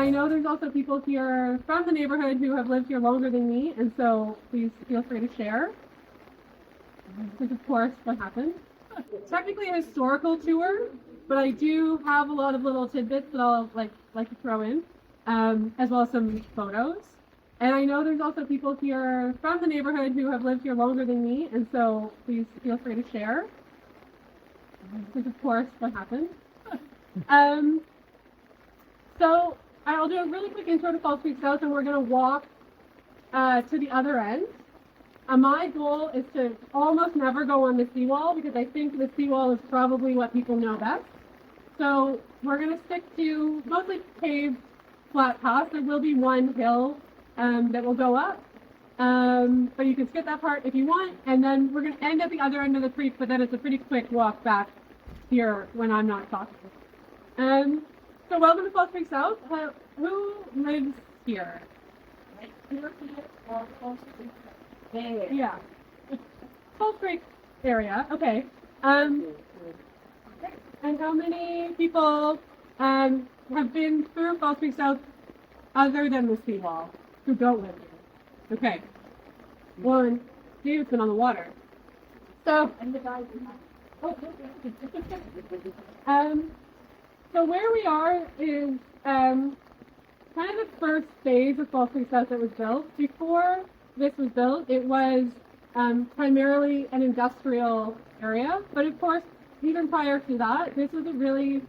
I know there's also people here from the neighborhood who have lived here longer than me, and so please feel free to share. This is, of course, what happened. Technically a historical tour, but I do have a lot of little tidbits that I'll like to throw in, as well as some photos. And I know there's also people here from the neighborhood who have lived here longer than me, and so please feel free to share. This is, of course, what happened. So I'll do a really quick intro to False Creek South, and we're going to walk to the other end. My goal is to almost never go on the seawall because I think the seawall is probably what people know best. So we're going to stick to mostly paved flat paths. There will be one hill that will go up, but you can skip that part if you want. And then we're going to end at the other end of the creek, but then it's a pretty quick walk back here when I'm not talking. So welcome to False Creek South. Who lives here? Yeah. False Creek area, okay. And how many people have been through False Creek South other than the seawall who don't live here? Okay. One, David's been on the water. So, so where we are is kind of the first phase of False Creek South that was built. Before this was built, it was primarily an industrial area, but of course, even prior to that, this was a really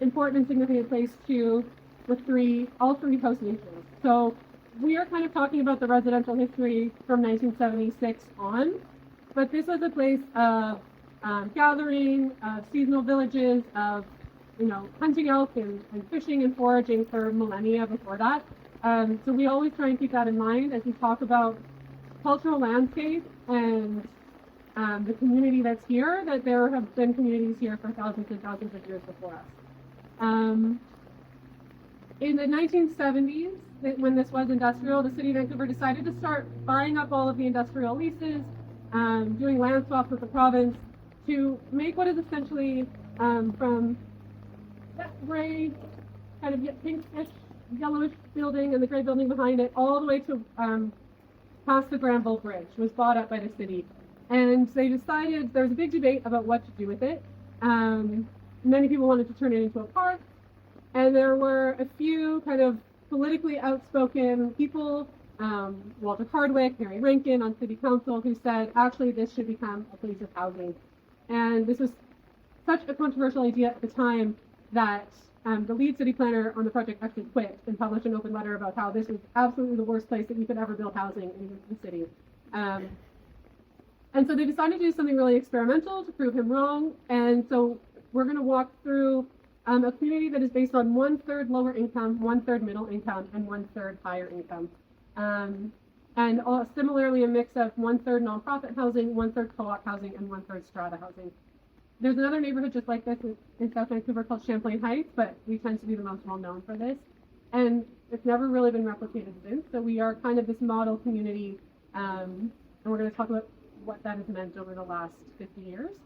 important and significant place to all three Host Nations. So we are kind of talking about the residential history from 1976 on, but this was a place of gathering, of seasonal villages, of hunting elk and fishing and foraging for millennia before that. So we always try and keep that in mind as we talk about cultural landscape and the community that's here, that there have been communities here for thousands and thousands of years before us. In the 1970s, when this was industrial, the city of Vancouver decided to start buying up all of the industrial leases, doing land swaps with the province to make what is essentially from that gray, kind of pinkish, yellowish building and the gray building behind it, all the way to past the Granville Bridge, was bought up by the city. And they decided, there was a big debate about what to do with it. Many people wanted to turn it into a park, and there were a few kind of politically outspoken people, Walter Hardwick, Harry Rankin on city council, who said, actually, this should become a place of housing. And this was such a controversial idea at the time that the lead city planner on the project actually quit and published an open letter about how this was absolutely the worst place that you could ever build housing in the city. And so they decided to do something really experimental to prove him wrong. And so we're going to walk through a community that is based on 1/3 lower income, 1/3 middle income, and 1/3 higher income. And similarly, a mix of 1/3 nonprofit housing, 1/3 co-op housing, and 1/3 strata housing. There's another neighborhood just like this in South Vancouver called Champlain Heights, but we tend to be the most well known for this. And it's never really been replicated since, so we are kind of this model community, and we're going to talk about what that has meant over the last 50 years.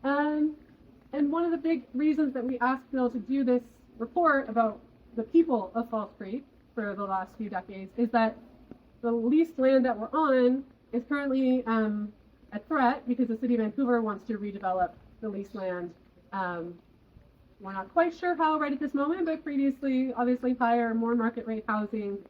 And one of the big reasons that we asked Bill to do this report about the people of False Creek for the last few decades is that the leased land that we're on is currently a threat because the city of Vancouver wants to redevelop the leased land. We're not quite sure how right at this moment, but previously, obviously, higher, more market rate housing,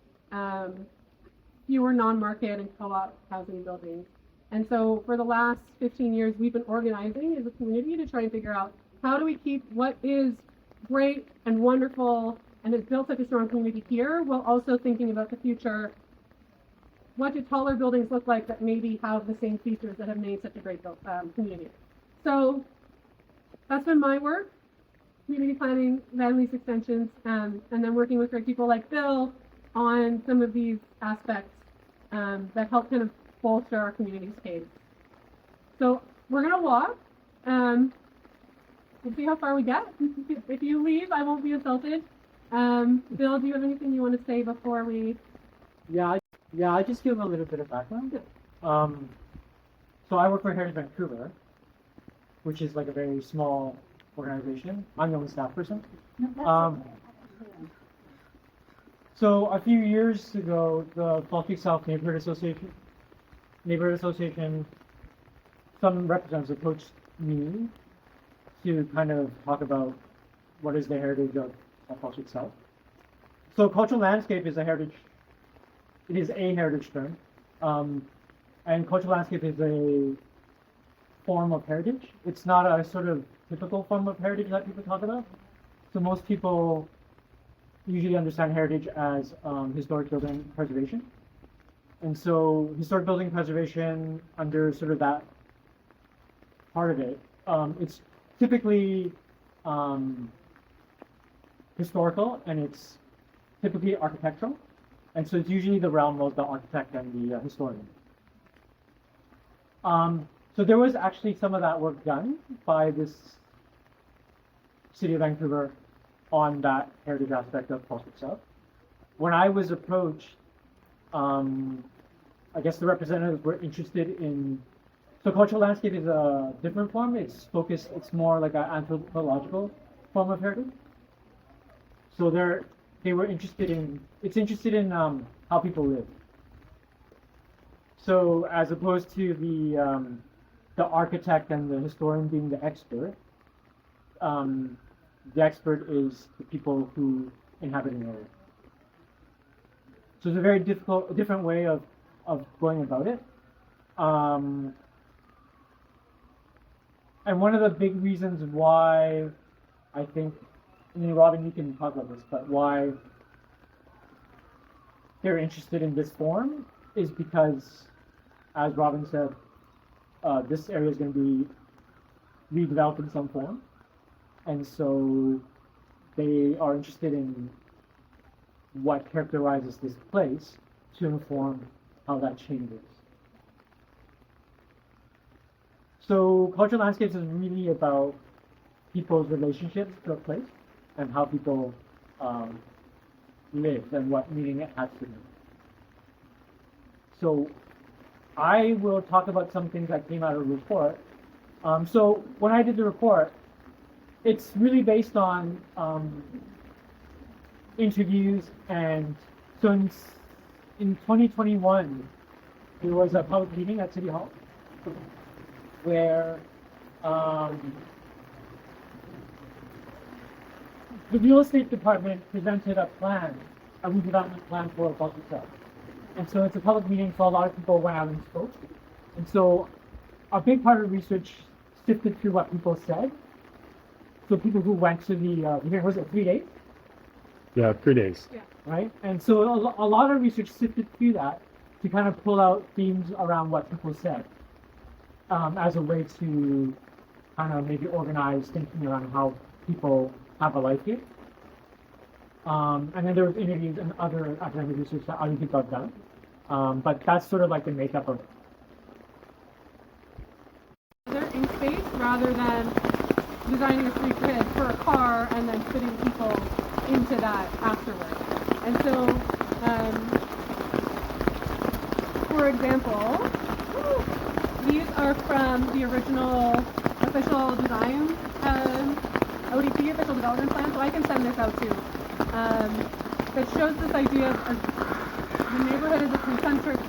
fewer non-market and co-op housing buildings. And so for the last 15 years, we've been organizing as a community to try and figure out how do we keep what is great and wonderful and has built such a strong community here, while also thinking about the future. What do taller buildings look like that maybe have the same features that have made such a great community? So that's been my work, community planning, land lease extensions, and then working with great people like Bill on some of these aspects that help kind of bolster our community's case. So we're going to walk. We'll see how far we get. If you leave, I won't be insulted. Bill, do you have anything you want to say before we... Yeah, I just give a little bit of background. So I work for Heritage Vancouver, which is like a very small organization. I'm the only staff person. So a few years ago, the Falls Creek South Neighborhood Association, some representatives approached me to kind of talk about what is the heritage of Falls Creek South. So cultural landscape is a heritage. It is a heritage term, and cultural landscape is a form of heritage. It's not a sort of typical form of heritage that people talk about. So most people usually understand heritage as historic building preservation. And so historic building preservation, under sort of that part of it, it's typically historical, and it's typically architectural. And so it's usually the realm of the architect and the historian. So there was actually some of that work done by this City of Vancouver on that heritage aspect of Falls Creek South. When I was approached, I guess the representatives were interested in. So cultural landscape is a different form. It's more like an anthropological form of heritage. So they were interested in. It's interested in how people live. So as opposed to the architect and the historian being the expert is the people who inhabit an area. So it's a very different way of going about it. And one of the big reasons why I think, I mean, Robin, you can talk about this, but why they're interested in this form is because, as Robin said, this area is going to be redeveloped in some form. And so they are interested in what characterizes this place to inform how that changes. So cultural landscapes is really about people's relationships to a place and how people live and what meaning it has to them. So I will talk about some things that came out of the report. So when I did the report, it's really based on interviews, and so in 2021 there was a public meeting at City Hall where the real estate department presented a redevelopment plan for Falls Creek South. And so it's a public meeting, so a lot of people went out and spoke. And so a big part of the research sifted through what people said. So people who went to the hearing, was it 3 days? Yeah, 3 days. Yeah. Right? And so a lot of research sifted through that to kind of pull out themes around what people said as a way to kind of maybe organize thinking around how people have a life here. And then there was interviews and other academic research that other people have done. But that's sort of like the makeup of it. They're in space rather than designing a free grid for a car and then fitting people into that afterwards. And so, for example, these are from the original official design, ODP, official development plan, so I can send this out too. That shows this idea of the neighborhood is a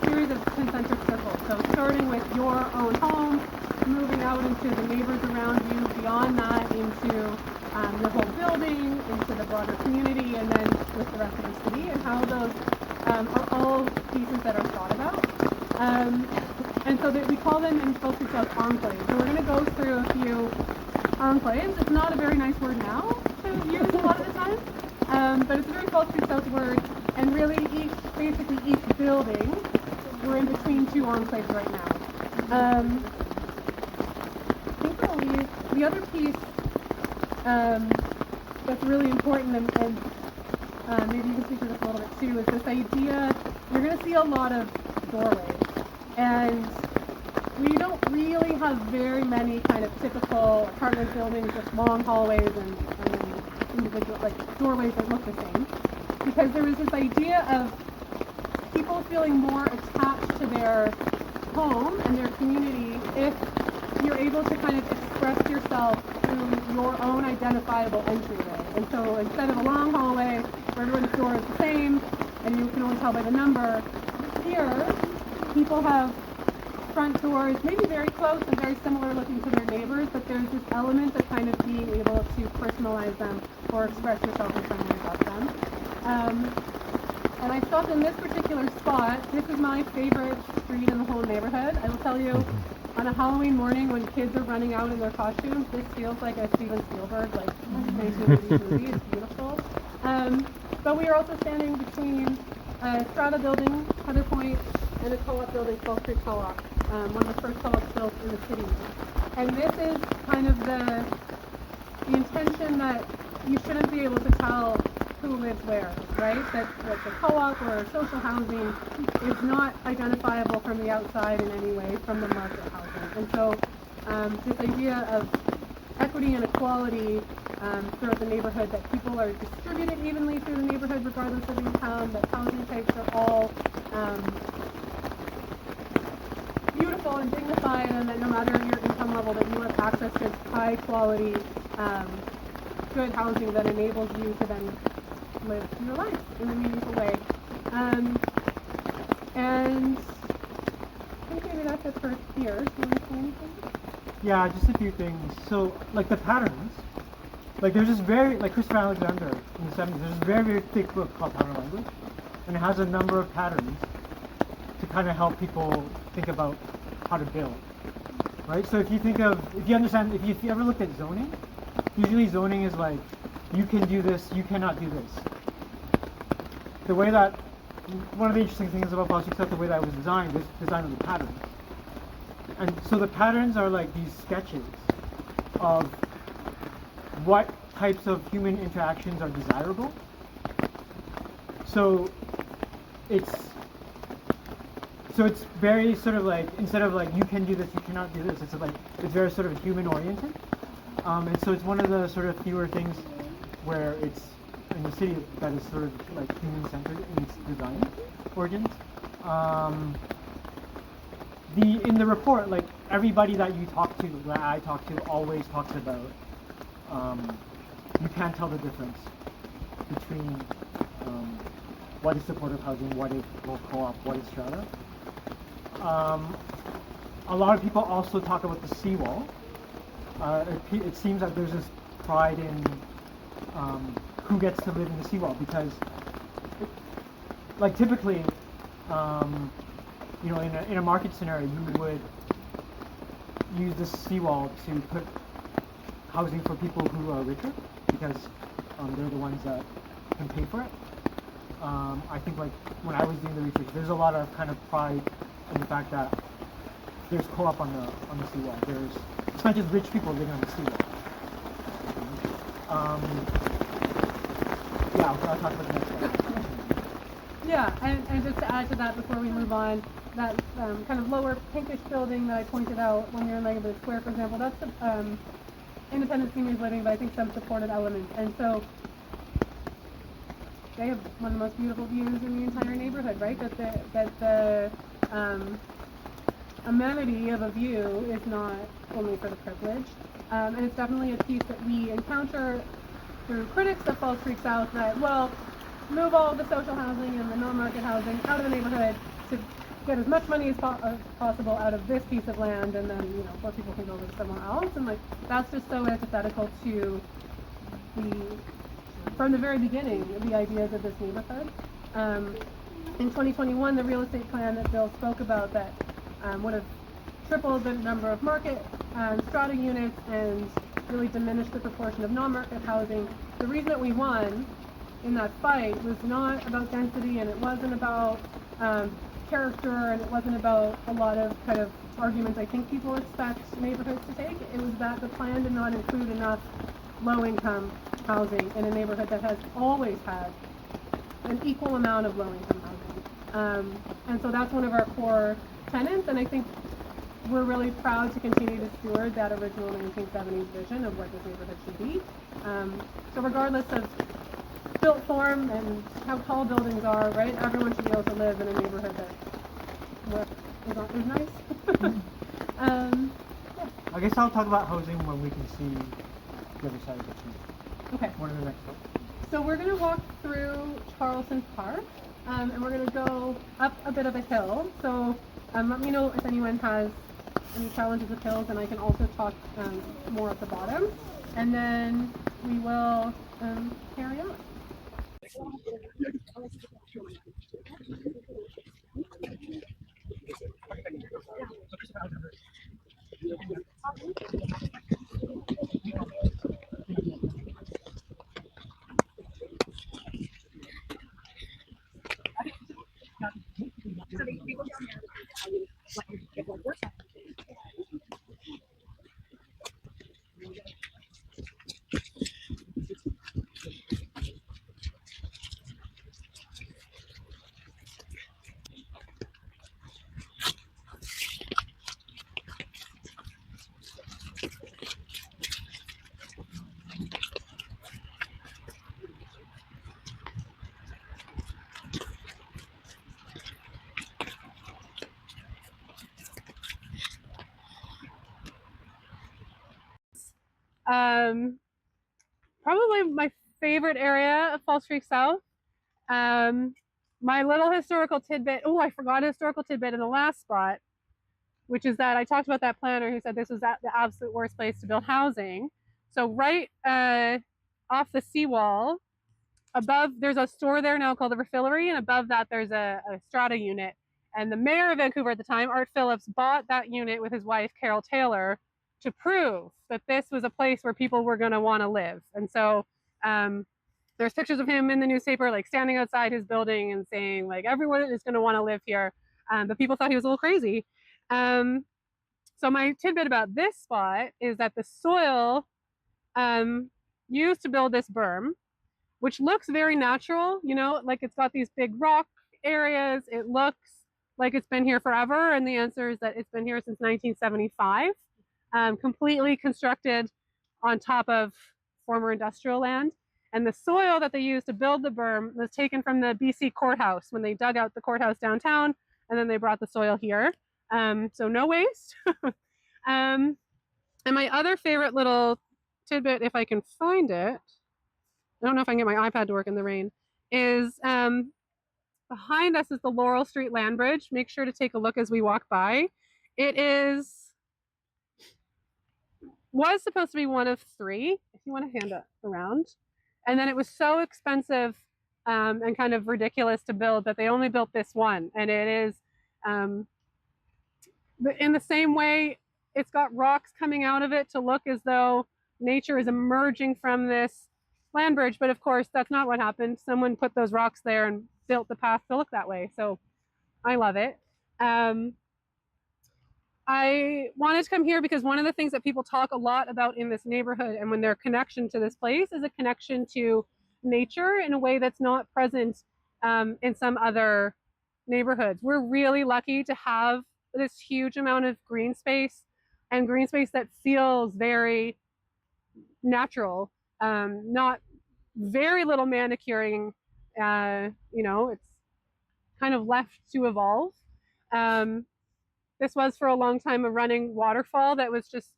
series of concentric circles. So starting with your own home, moving out into the neighbors around you, beyond that into the whole building, into the broader community, and then with the rest of the city, and how those are all pieces that are thought about. And so we call them in Falls Creek South enclaves. So we're going to go through a few enclaves. It's not a very nice word now to use a lot of the time, but it's a very Falls Creek South word, and really basically each building, we're in between two enclaves right now. The other piece that's really important, and maybe you can speak to this a little bit too, is this idea, you're going to see a lot of doorways, and we don't really have very many kind of typical apartment buildings with long hallways and individual doorways that look the same, because there is this idea of people feeling more attached to their home and their community if you're able to kind of express yourself through your own identifiable entryway. And so instead of a long hallway where everyone's door is the same, and you can only tell by the number. Here, people have front doors, maybe very close and very similar looking to their neighbors, but there's this element of kind of being able to personalize them or express yourself in some way about them. And I stopped in this particular spot. This is my favorite street in the whole neighborhood. I will tell you, on a Halloween morning when kids are running out in their costumes, this feels like a Steven Spielberg, like 1980s movie. It's beautiful. But we are also standing between a strata building, Heather Point, and a co-op building, 12th Street Co-op, one of the first co-ops built in the city. And this is kind of the intention that you shouldn't be able to tell who lives where, right? That the co-op or social housing is not identifiable from the outside in any way from the market housing. And so this idea of equity and equality throughout the neighborhood, that people are distributed evenly through the neighborhood regardless of income, that housing types are all beautiful and dignified, and that no matter your income level, that you have access to high quality, good housing that enables you to then live your life in a meaningful way. And I think maybe that's it for here. Do you want to say anything? Yeah, just a few things. So, like the patterns, like there's this very, like Christopher Alexander in the 70s, there's this very, very thick book called Pattern Language, and it has a number of patterns to kind of help people think about how to build, right? So if you think of, if you understand, if you ever looked at zoning, usually zoning is like, you can do this, you cannot do this. The way that, one of the interesting things about Policy Stuff, the way that it was designed is designed with the patterns. And so the patterns are like these sketches of what types of human interactions are desirable. So it's very sort of like, instead of like you can do this, you cannot do this, it's like, it's very sort of human oriented. And so it's one of the sort of fewer things where it's in the city that is sort of like human centered in its design origins. In the report, like everybody that you talk to, that I talk to, always talks about you can't tell the difference between what is supportive housing, what is co-op, what is strata. A lot of people also talk about the seawall. It seems that there's this pride in who gets to live in the seawall, because, like typically, you know, in a market scenario, you would use the seawall to put housing for people who are richer, because they're the ones that can pay for it. I think like when I was doing the research, there's a lot of kind of pride in the fact that there's co-op on the seawall. It's not just rich people living on the seawall. Yeah, I'll talk about the next one. Yeah, and just to add to that before we move on, that kind of lower pinkish building that I pointed out when you're in Neighbourhood Square, for example, that's the independent seniors living, but I think some supported elements. And so they have one of the most beautiful views in the entire neighborhood, right? That the amenity of a view is not only for the privileged. And it's definitely a piece that we encounter through critics of Fall Creek South, that, well, move all of the social housing and the non-market housing out of the neighborhood to get as much money as possible out of this piece of land, and then, you know, poor people can go live somewhere else. And like, that's just so antithetical to from the very beginning, the ideas of this neighborhood. In 2021, the real estate plan that Bill spoke about that would have tripled the number of market strata units and really diminished the proportion of non-market housing. The reason that we won in that fight was not about density, and it wasn't about character, and it wasn't about a lot of kind of arguments I think people expect neighborhoods to take. It was that the plan did not include enough low-income housing in a neighborhood that has always had an equal amount of low-income housing. And so that's one of our core tenets, and I think we're really proud to continue to steward that original 1970s vision of what this neighborhood should be. So regardless of built form and how tall buildings are, right, everyone should be able to live in a neighborhood that is nice. Yeah. I guess I'll talk about housing when we can see the other side of the street. Okay. One of the next ones. So we're going to walk through Charleston Park. and we're going to go up a bit of a hill. So let me know if anyone has any challenges with hills, and I can also talk more at the bottom. And then we will carry on. Probably my favorite area of False Creek South. My little historical tidbit. Oh, I forgot a historical tidbit in the last spot, which is that I talked about that planner who said this was the absolute worst place to build housing. So right off the seawall, above, there's a store there now called the Refillery, and above that there's a strata unit. And the mayor of Vancouver at the time, Art Phillips, bought that unit with his wife, Carol Taylor, to prove that this was a place where people were going to want to live. And so there's pictures of him in the newspaper, like standing outside his building and saying, like, everyone is going to want to live here. But people thought he was a little crazy. So my tidbit about this spot is that the soil used to build this berm, which looks very natural, you know, like it's got these big rock areas. It looks like it's been here forever. And the answer is that it's been here since 1975, completely constructed on top of former industrial land. And the soil that they used to build the berm was taken from the BC courthouse when they dug out the courthouse downtown, and then they brought the soil here. So no waste. And my other favorite little tidbit, if I can find it, I don't know if I can get my iPad to work in the rain, is behind us is the Laurel Street Land Bridge. Make sure to take a look as we walk by. It was supposed to be one of three, if you want to hand it around. And then it was so expensive and kind of ridiculous to build that they only built this one. And it is, in the same way, it's got rocks coming out of it to look as though nature is emerging from this land bridge. But of course, that's not what happened. Someone put those rocks there and built the path to look that way. So I love it. I wanted to come here because one of the things that people talk a lot about in this neighborhood and when their connection to this place is a connection to nature in a way that's not present in some other neighborhoods. We're really lucky to have this huge amount of green space, and green space that feels very natural, not very little manicuring. You know, it's kind of left to evolve. This was for a long time a running waterfall that was just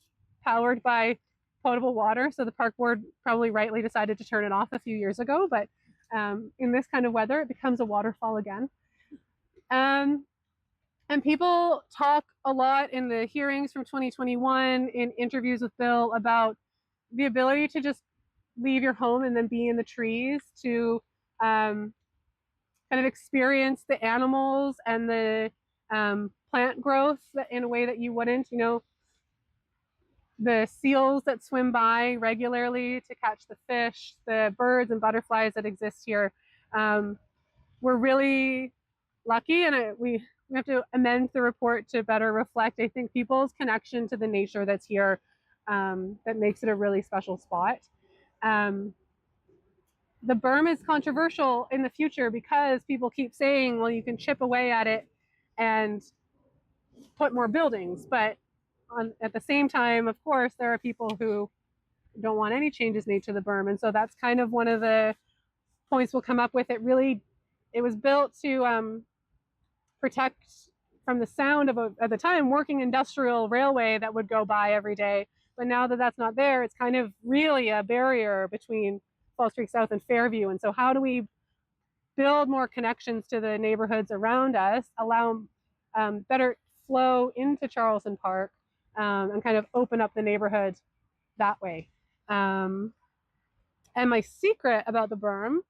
powered by potable water. So the park board probably rightly decided to turn it off a few years ago. But in this kind of weather, it becomes a waterfall again. And people talk a lot in the hearings from 2021, in interviews with Bill, about the ability to just leave your home and then be in the trees, to kind of experience the animals and the plant growth in a way that you wouldn't, you know, the seals that swim by regularly to catch the fish, the birds and butterflies that exist here. We're really lucky, and we have to amend the report to better reflect, I think, people's connection to the nature that's here, that makes it a really special spot. The berm is controversial in the future because people keep saying, well, you can chip away at it and put more buildings. But at the same time, of course, there are people who don't want any changes made to the berm. And so that's kind of one of the points we'll come up with. It was built to protect from the sound of at the time, working industrial railway that would go by every day. But now that that's not there, it's kind of really a barrier between False Creek South and Fairview. And so how do we build more connections to the neighborhoods around us, allow better flow into Charleston Park, and kind of open up the neighborhood that way. And my secret about the berm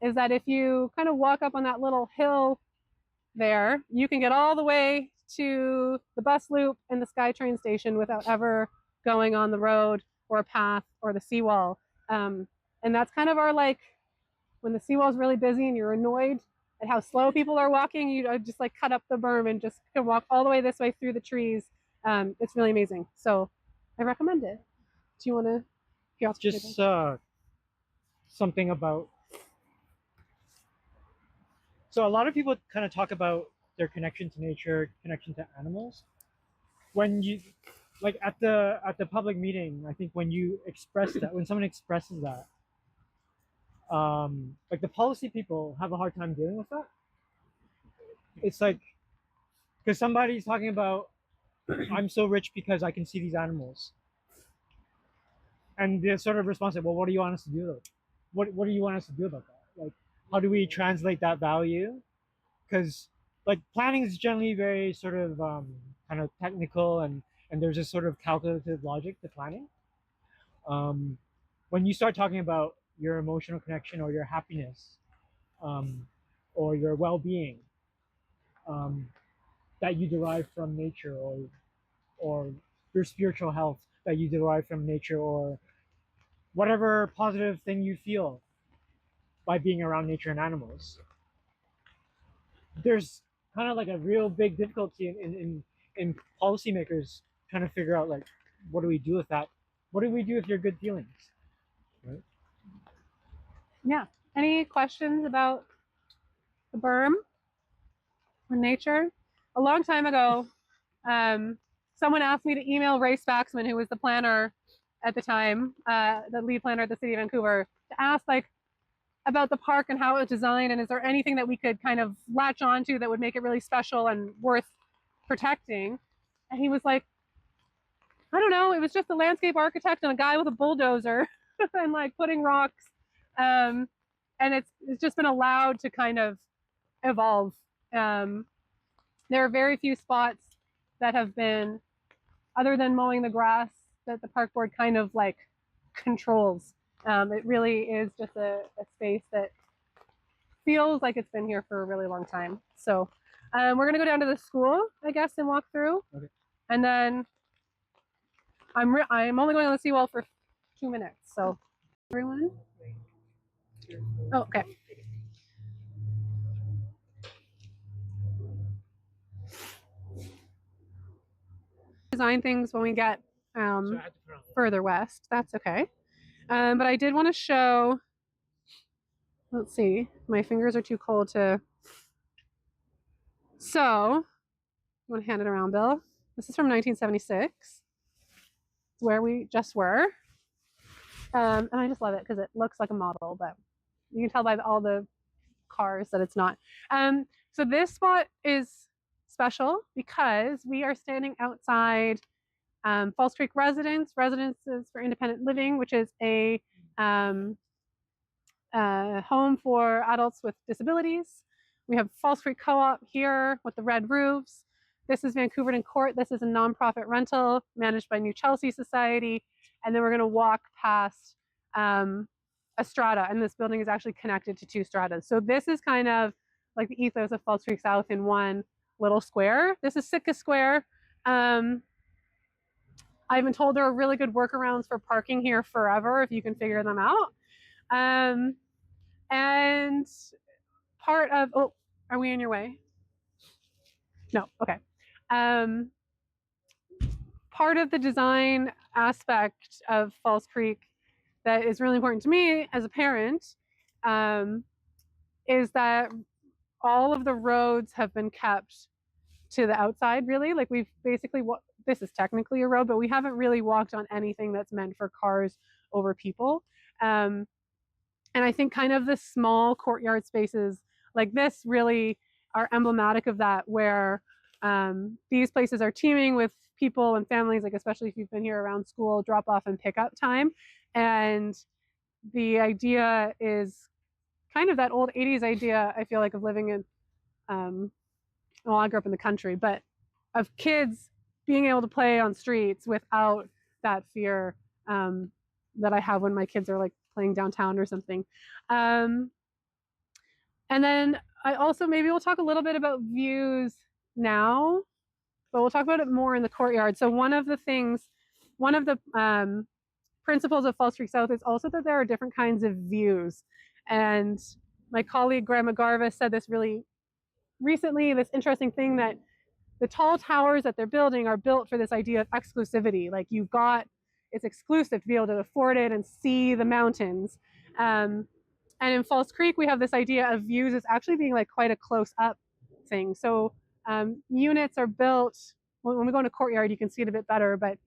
is that if you kind of walk up on that little hill there, you can get all the way to the bus loop and the SkyTrain station without ever going on the road or a path or the seawall. And that's kind of our, like, when the seawall is really busy and you're annoyed at how slow people are walking, you just like cut up the berm and just can walk all the way this way through the trees. It's really amazing. So I recommend it. Do you want to hear off? Just something about. So a lot of people kind of talk about their connection to nature, connection to animals. When you, like at the public meeting, I think when you express that, when someone expresses that, like the policy people have a hard time dealing with that. It's like, because somebody's talking about, I'm so rich because I can see these animals. And the sort of response is, well, what do you want us to do? What do you want us to do about that? Like, how do we translate that value? Because like planning is generally very sort of kind of technical, and there's a sort of calculative logic to planning. When you start talking about your emotional connection or your happiness, or your well-being, that you derive from nature, or your spiritual health that you derive from nature, or whatever positive thing you feel by being around nature and animals, there's kind of like a real big difficulty in policymakers trying to figure out, like, what do we do with that? What do we do with your good feelings? Right? Yeah. Any questions about the berm or nature? A long time ago, someone asked me to email Ray Spaxman, who was the planner at the time, the lead planner at the City of Vancouver, to ask like about the park and how it was designed, and is there anything that we could kind of latch onto that would make it really special and worth protecting? And he was like, I don't know, it was just a landscape architect and a guy with a bulldozer and like putting rocks. And it's just been allowed to kind of evolve. There are very few spots that have been, other than mowing the grass, that the park board kind of like controls. It really is just a space that feels like it's been here for a really long time. So we're going to go down to the school, I guess, and walk through. Okay. And then I'm only going on the seawall for 2 minutes. So everyone. Oh, okay. Design things when we get further west. That's okay. But I did want to show. Let's see. My fingers are too cold to. So, you want to hand it around, Bill? This is from 1976. It's where we just were. And I just love it because it looks like a model, but you can tell by all the cars that it's not. So this spot is special because we are standing outside False Creek Residences for Independent Living, which is a home for adults with disabilities. We have False Creek Co-op here with the red roofs. This is Vancouver in Court. This is a nonprofit rental managed by New Chelsea Society. And then we're going to walk past a strata, and this building is actually connected to 2 stratas. So this is kind of like the ethos of False Creek South in one little square. This is Sitka Square. I've been told there are really good workarounds for parking here forever if you can figure them out. And part of, oh, are we in your way? No, okay. Part of the design aspect of False Creek that is really important to me as a parent is that all of the roads have been kept to the outside, really. Like we've basically, this is technically a road, but we haven't really walked on anything that's meant for cars over people. And I think kind of the small courtyard spaces like this really are emblematic of that, where these places are teeming with people and families, like especially if you've been here around school drop off and pick up time. And the idea is kind of that old 80s idea, I feel like, of living in, well, I grew up in the country, but of kids being able to play on streets without that fear that I have when my kids are like playing downtown or something. And then I also, maybe we'll talk a little bit about views now, but we'll talk about it more in the courtyard. So one of the principles of Falls Creek South is also that there are different kinds of views. And my colleague Grandma Garvis said this really recently, this interesting thing that the tall towers that they're building are built for this idea of exclusivity. Like it's exclusive to be able to afford it and see the mountains. And in Falls Creek, we have this idea of views as actually being like quite a close up thing. So units are built, when we go into courtyard, you can see it a bit better, but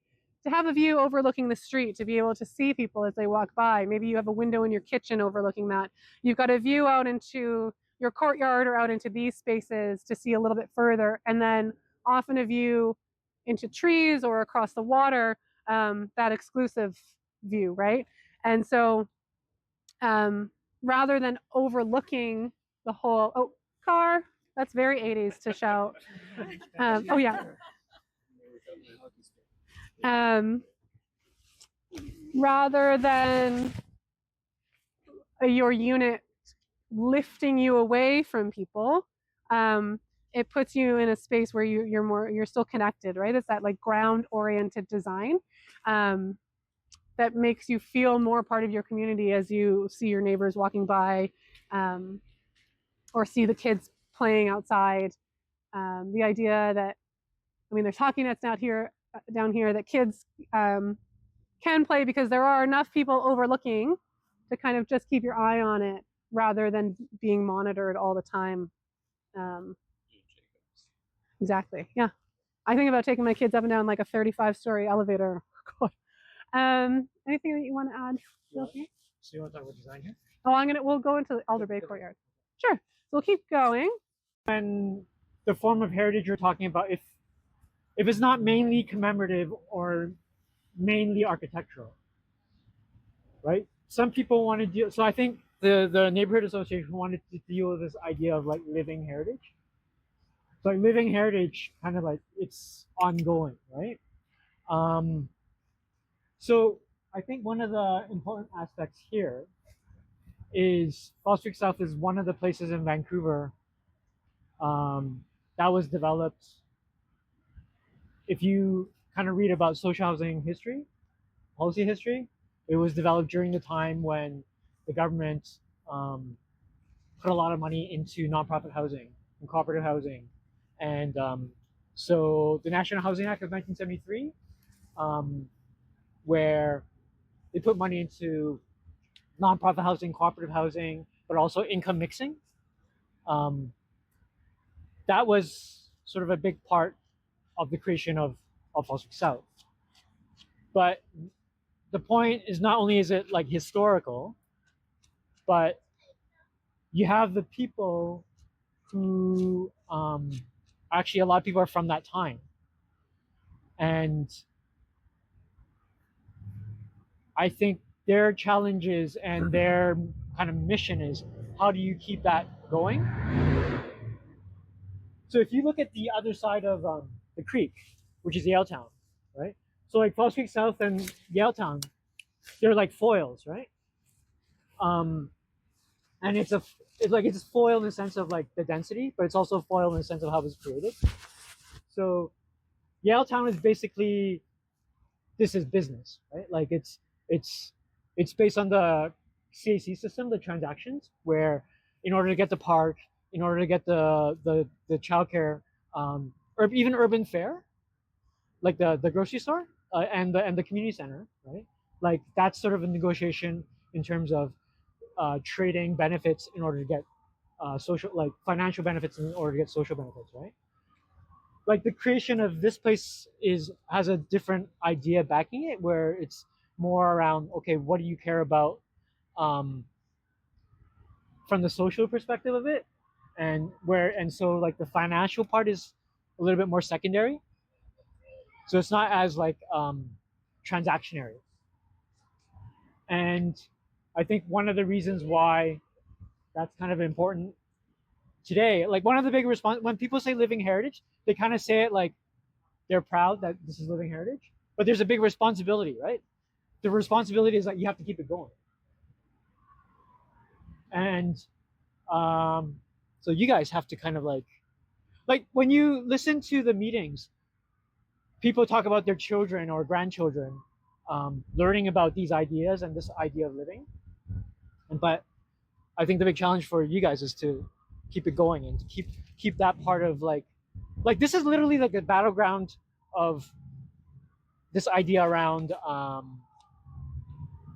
to have a view overlooking the street, to be able to see people as they walk by. Maybe you have a window in your kitchen overlooking that. You've got a view out into your courtyard or out into these spaces to see a little bit further, and then often a view into trees or across the water, that exclusive view, right? And so rather than overlooking the whole, car, that's very 80s to shout. Oh yeah. Rather than your unit lifting you away from people, it puts you in a space where you're still connected, right? It's that like ground oriented design that makes you feel more part of your community as you see your neighbors walking by, or see the kids playing outside. The idea that, I mean, there's hockey nets down here that kids can play because there are enough people overlooking to kind of just keep your eye on it rather than being monitored all the time. Exactly. Yeah. I think about taking my kids up and down like a 35-story elevator. God. Anything that you want to add? So you want to talk about design here? Oh, we'll go into the Elder Bay courtyard. Sure. So we'll keep going. And the form of heritage you're talking about, if it's not mainly commemorative or mainly architectural, right? Some people want to deal. So I think the neighborhood association wanted to deal with this idea of like living heritage. So like living heritage, kind of like it's ongoing, right? So I think one of the important aspects here is Falls Creek South is one of the places in Vancouver that was developed. If you kind of read about social housing history, policy history, it was developed during the time when the government put a lot of money into nonprofit housing and cooperative housing. And so the National Housing Act of 1973, where they put money into nonprofit housing, cooperative housing, but also income mixing. That was sort of a big part of the creation of Falls Creek South. But the point is, not only is it like historical, but you have the people who actually, a lot of people are from that time. And I think their challenges and their kind of mission is, how do you keep that going? So if you look at the other side of the creek, which is Yaletown, right? So like Falls Creek South and Yaletown, they're like foils, right? And it's a foil in the sense of like the density, but it's also foil in the sense of how it was created. So Yaletown is basically, this is business, right? Like it's based on the CAC system, the transactions, where in order to get the park, in order to get the childcare, or even urban fare, like the grocery store and the community center, right? Like that's sort of a negotiation in terms of trading benefits in order to get social, like financial benefits in order to get social benefits, right? Like the creation of this place has a different idea backing it, where it's more around, okay, what do you care about from the social perspective of it, and so like the financial part is a little bit more secondary, so it's not as like transactionary. And I think one of the reasons why that's kind of important today. Like one of the big response when people say living heritage, they kind of say it like they're proud that this is living heritage, but there's a big responsibility, right? The responsibility is that you have to keep it going. And so you guys have to kind of like when you listen to the meetings, people talk about their children or grandchildren learning about these ideas and this idea of living. But I think the big challenge for you guys is to keep it going and to keep that part of like this is literally like a battleground of this idea around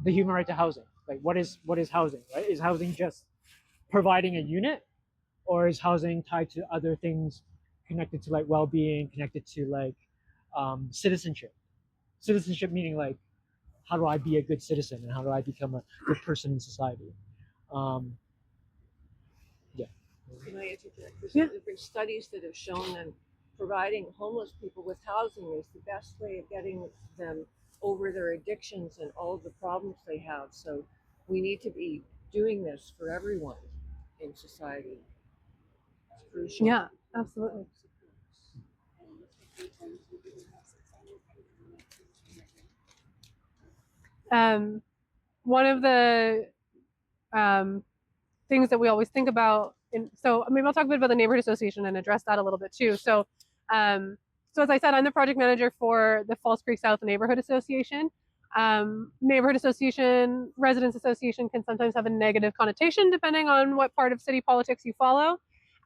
the human right to housing. Like what is housing, right? Is housing just providing a unit, or is housing tied to other things connected to like well-being, connected to like citizenship? Citizenship meaning like how do I be a good citizen and how do I become a good person in society? Yeah. Can I interject? Yeah. There's been studies that have shown that providing homeless people with housing is the best way of getting them over their addictions and all of the problems they have. So we need to be doing this for everyone in society. It's crucial. Yeah, absolutely. One of the things that we always think about, so maybe I'll talk a bit about the neighborhood association and address that a little bit too. So as I said, I'm the project manager for the False Creek South Neighborhood Association. Neighborhood association, residents association can sometimes have a negative connotation depending on what part of city politics you follow.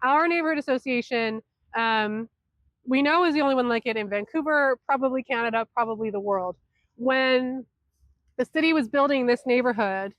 Our neighborhood association, we know, is the only one like it in Vancouver, probably Canada, probably the world. When the city was building this neighborhood,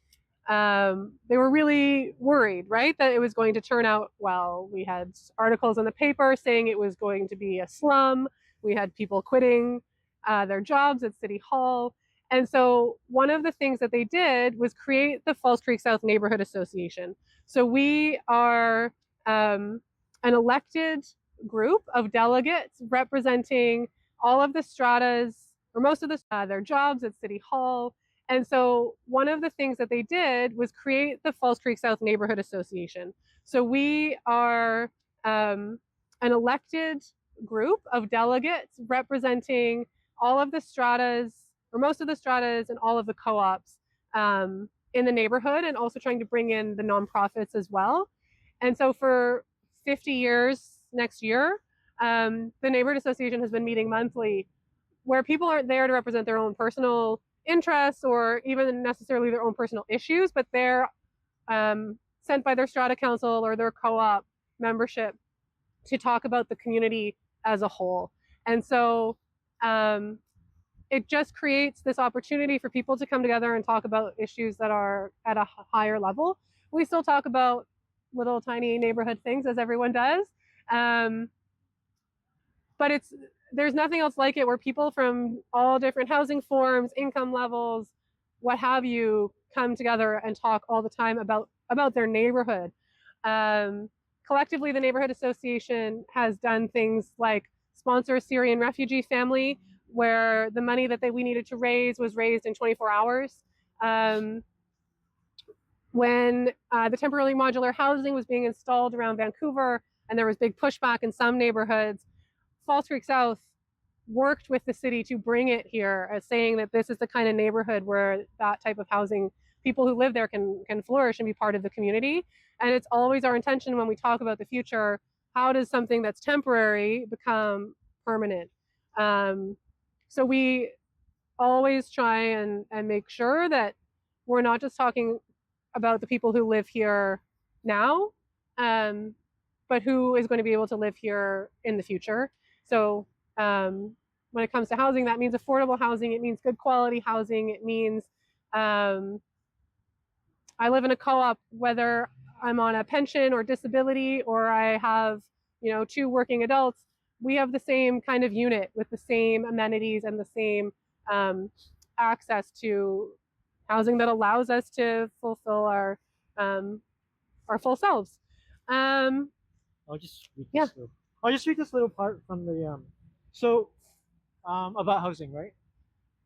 they were really worried, right, that it was going to turn out well. We had articles in the paper saying it was going to be a slum. We had people quitting their jobs at City Hall. And so one of the things that they did was create the False Creek South Neighborhood Association. So we are an elected group of delegates representing all of the stratas, or most of their jobs at City Hall. And so one of the things that they did was create the False Creek South Neighborhood Association. So we are an elected group of delegates representing all of the stratas, or most of the stratas, and all of the co-ops in the neighborhood, and also trying to bring in the nonprofits as well. And so for 50 years next year, the Neighborhood Association has been meeting monthly, where people aren't there to represent their own personal interests or even necessarily their own personal issues, but they're sent by their strata council or their co-op membership to talk about the community as a whole. And so it just creates this opportunity for people to come together and talk about issues that are at a higher level. We still talk about little tiny neighborhood things, as everyone does, but there's nothing else like it, where people from all different housing forms, income levels, what have you, come together and talk all the time about their neighborhood. Collectively, the Neighborhood Association has done things like sponsor a Syrian refugee family, where the money that we needed to raise was raised in 24 hours. When the temporary modular housing was being installed around Vancouver, and there was big pushback in some neighborhoods, False Creek South worked with the city to bring it here, as saying that this is the kind of neighborhood where that type of housing, people who live there can flourish and be part of the community. And it's always our intention when we talk about the future, how does something that's temporary become permanent? So we always try and make sure that we're not just talking about the people who live here now, but who is going to be able to live here in the future. So when it comes to housing, that means affordable housing. It means good quality housing. It means I live in a co-op, whether I'm on a pension or disability, or I have, 2 working adults. We have the same kind of unit with the same amenities and the same access to housing that allows us to fulfill our full selves. I'll just read this little part from the about housing, right?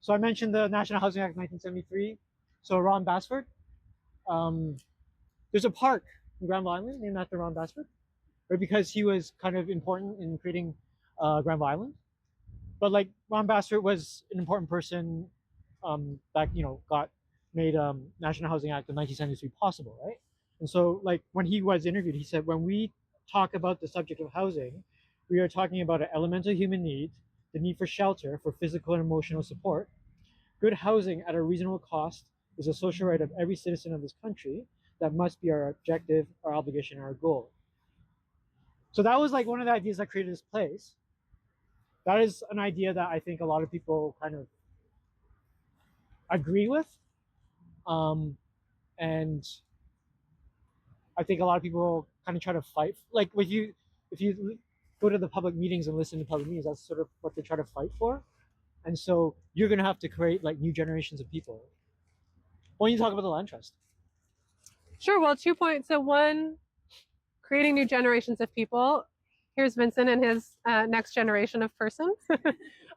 So I mentioned the National Housing Act 1973. So around Basford, there's a park in Granville Island, named after Ron Basford, right? Because he was kind of important in creating Granville Island. But like Ron Basford was an important person that got made National Housing Act of 1973 possible, right? And so like when he was interviewed, he said when we talk about the subject of housing, we are talking about an elemental human need, the need for shelter, for physical and emotional support. Good housing at a reasonable cost is a social right of every citizen of this country that must be our objective, our obligation, our goal. So that was like one of the ideas that created this place. That is an idea that I think a lot of people kind of agree with. And I think a lot of people kind of try to fight. Like if you go to the public meetings and listen to public meetings, that's sort of what they try to fight for. And so you're going to have to create like new generations of people. When you talk about the land trust. Sure. Well, 2 points. So one, creating new generations of people. Here's Vincent and his next generation of person.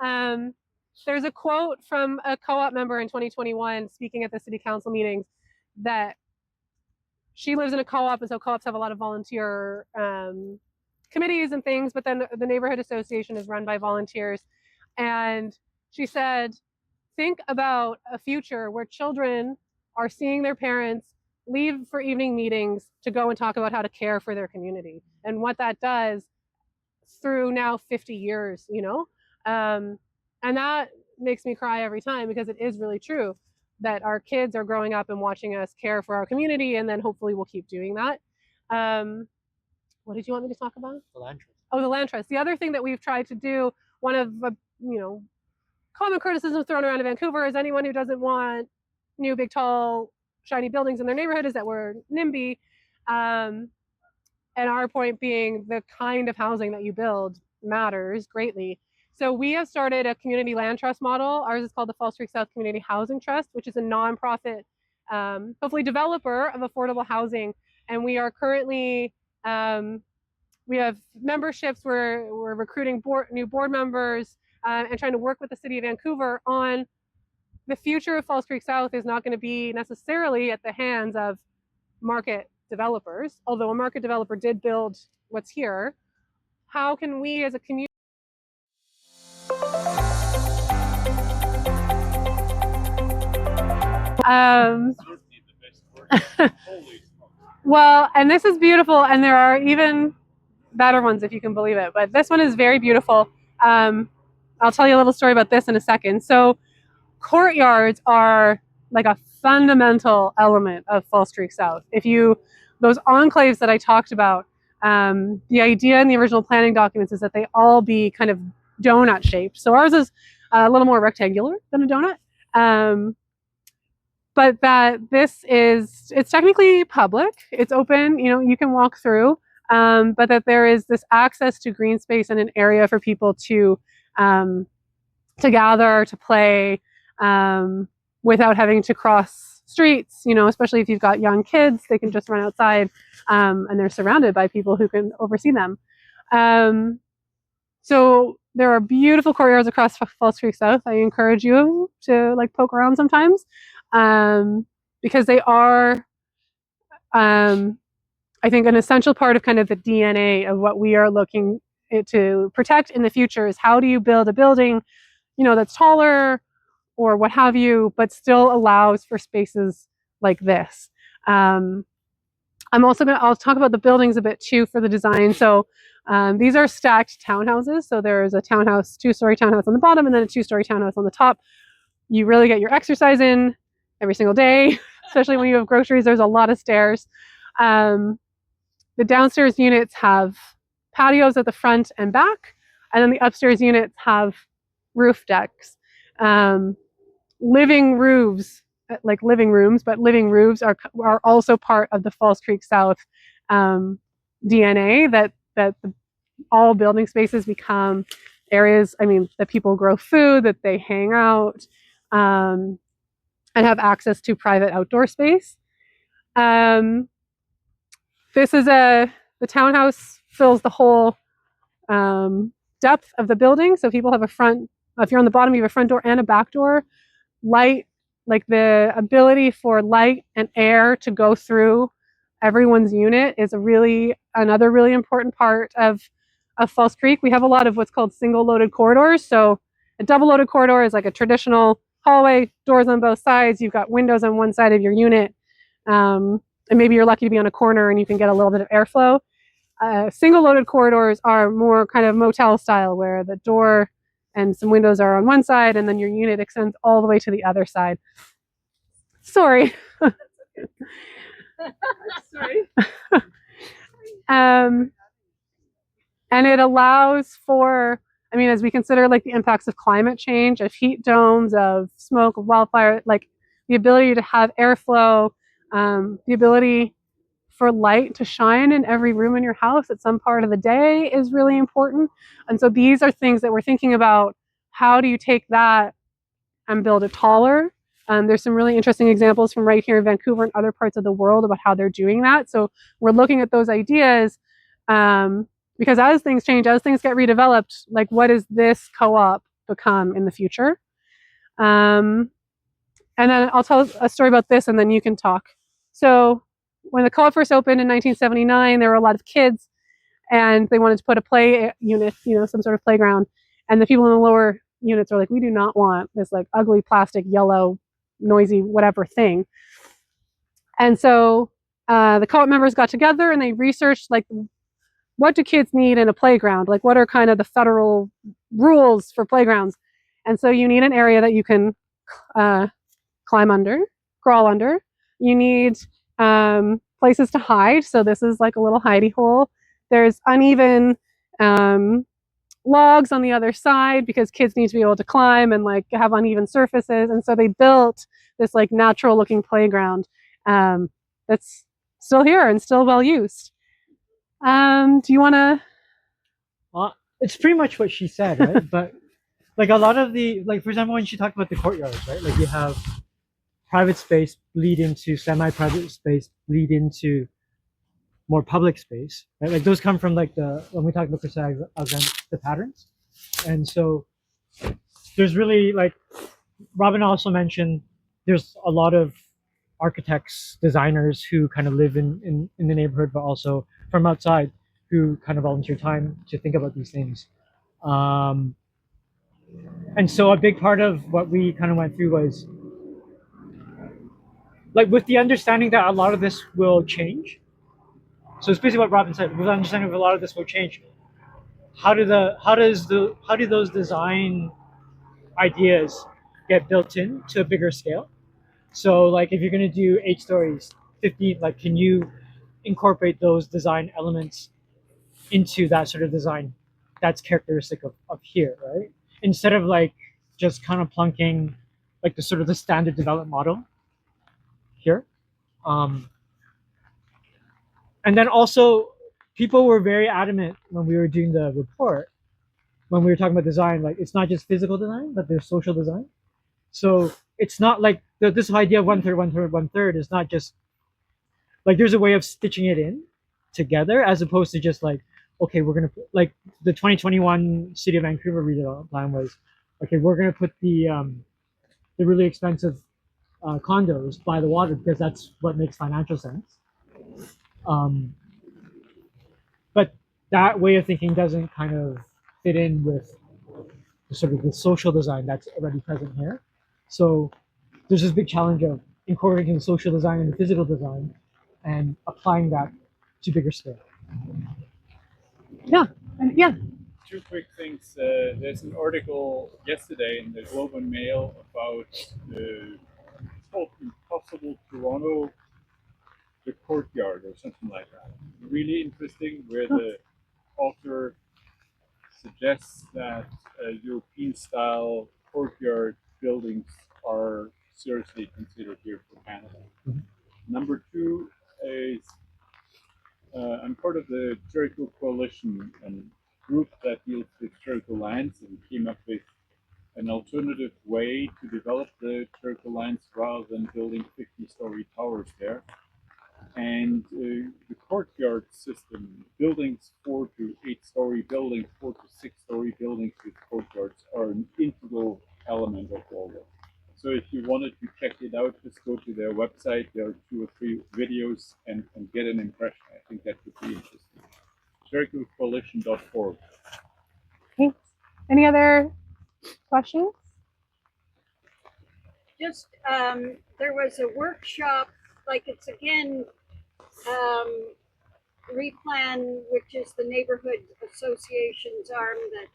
There's a quote from a co-op member in 2021 speaking at the city council meetings that she lives in a co-op, and so co-ops have a lot of volunteer committees and things, but then the neighborhood association is run by volunteers. And she said, think about a future where children are seeing their parents leave for evening meetings to go and talk about how to care for their community and what that does through now 50 years, and that makes me cry every time, because it is really true that our kids are growing up and watching us care for our community, and then hopefully we'll keep doing that. What did you want me to talk about? The land trust. Oh, the land trust. The other thing that we've tried to do, one of common criticisms thrown around in Vancouver is anyone who doesn't want new, big, tall, shiny buildings in their neighborhood is that we're NIMBY. And our point being the kind of housing that you build matters greatly. So we have started a community land trust model. Ours is called the Falls Creek South Community Housing Trust, which is a nonprofit, hopefully developer of affordable housing. And we are currently, we have memberships. We're recruiting new board members and trying to work with the city of Vancouver on the future of Falls Creek South is not going to be necessarily at the hands of market developers, although a market developer did build what's here. How can we as a community well, and this is beautiful, and there are even better ones if you can believe it, but this one is very beautiful. I'll tell you a little story about this in a second. So courtyards are like a fundamental element of Falls Creek South. Those enclaves that I talked about, the idea in the original planning documents is that they all be kind of donut shaped. So ours is a little more rectangular than a donut. But that it's technically public. It's open, you can walk through, but that there is this access to green space and an area for people to gather, to play, without having to cross streets, especially if you've got young kids, they can just run outside, and they're surrounded by people who can oversee them. So there are beautiful courtyards across Falls Creek South. I encourage you to poke around sometimes, because they are, I think, an essential part of kind of the DNA of what we are looking to protect in the future is how do you build a building, that's taller or what have you, but still allows for spaces like this. I'll talk about the buildings a bit too for the design. So these are stacked townhouses. So there's a townhouse, 2-story townhouse on the bottom, and then a 2-story townhouse on the top. You really get your exercise in every single day, especially when you have groceries. There's a lot of stairs. The downstairs units have patios at the front and back, and then the upstairs units have roof decks. Living roofs, like living rooms, but living roofs are also part of the Falls Creek South DNA, that all building spaces become areas, that people grow food, that they hang out, and have access to private outdoor space. This is the townhouse fills the whole depth of the building. So people have if you're on the bottom, you have a front door and a back door. Light, like the ability for light and air to go through everyone's unit is another really important part of False Creek. We have a lot of what's called single loaded corridors. So a double loaded corridor is like a traditional hallway, doors on both sides. You've got windows on one side of your unit. And maybe you're lucky to be on a corner and you can get a little bit of airflow. Single loaded corridors are more kind of motel style, where the door and some windows are on one side and then your unit extends all the way to the other side. Sorry. Sorry. And it allows for, I mean, as we consider like the impacts of climate change, of heat domes, of smoke, of wildfire, like the ability to have airflow, the ability for light to shine in every room in your house at some part of the day is really important. And so these are things that we're thinking about. How do you take that and build it taller? There's some really interesting examples from right here in Vancouver and other parts of the world about how they're doing that. So we're looking at those ideas because as things change, as things get redeveloped, like what does this co-op become in the future? And then I'll tell a story about this and then you can talk. So when the co-op first opened in 1979, there were a lot of kids and they wanted to put a play unit, some sort of playground. And the people in the lower units were like, we do not want this like ugly plastic, yellow, noisy, whatever thing. And so the co-op members got together and they researched like, what do kids need in a playground? Like what are kind of the federal rules for playgrounds? And so you need an area that you can climb under, crawl under. You need places to hide. So this is like a little hidey hole. There's uneven logs on the other side because kids need to be able to climb and like have uneven surfaces. And so they built this like natural looking playground that's still here and still well used. Do you want to? It's pretty much what she said, right? But like a lot of the, like for example, when she talked about the courtyards, right? Like you have private space bleed into semi-private space, bleed into more public space, right? Like those come from like when we talk about the patterns. And so there's really like, Robin also mentioned, there's a lot of architects, designers who kind of live in the neighborhood, but also from outside who kind of volunteer time to think about these things. And so a big part of what we kind of went through was like with the understanding that a lot of this will change. So it's basically what Robin said. With the understanding of a lot of this will change, how do those design ideas get built in to a bigger scale? So like if you're going to do 8 stories, 50, like can you incorporate those design elements into that sort of design that's characteristic of here, right? Instead of like just kind of plunking like the sort of the standard development model here. And then also people were very adamant when we were doing the report, when we were talking about design, like it's not just physical design, but there's social design. So it's not like this idea of 1/3, 1/3, 1/3 is not just like there's a way of stitching it in together as opposed to just like, okay, we're gonna put, like the 2021 City of Vancouver redevelopment plan was, okay, we're gonna put the really expensive condos by the water because that's what makes financial sense. But that way of thinking doesn't kind of fit in with the sort of the social design that's already present here. So there's this big challenge of incorporating the social design and the physical design and applying that to bigger scale. Yeah. Two quick things. There's an article yesterday in the Globe and Mail about the Impossible Toronto, the courtyard or something like that. Really interesting, where the author suggests that European-style courtyard buildings are seriously considered here for Canada. Mm-hmm. Number two is I'm part of the Jericho Coalition and group that deals with Jericho lands and came up with an alternative way to develop the Jericho lands rather than building 50-story towers there. And the courtyard system, buildings 4 to 8-story buildings, 4 to 6-story buildings with courtyards are an integral element of all that. So if you wanted to check it out, just go to their website. There are 2 or 3 videos and get an impression. I think that would be interesting. Jerichocoalition.org. Okay. Any other questions? Just there was a workshop, like it's again Replan, which is the neighborhood association's arm that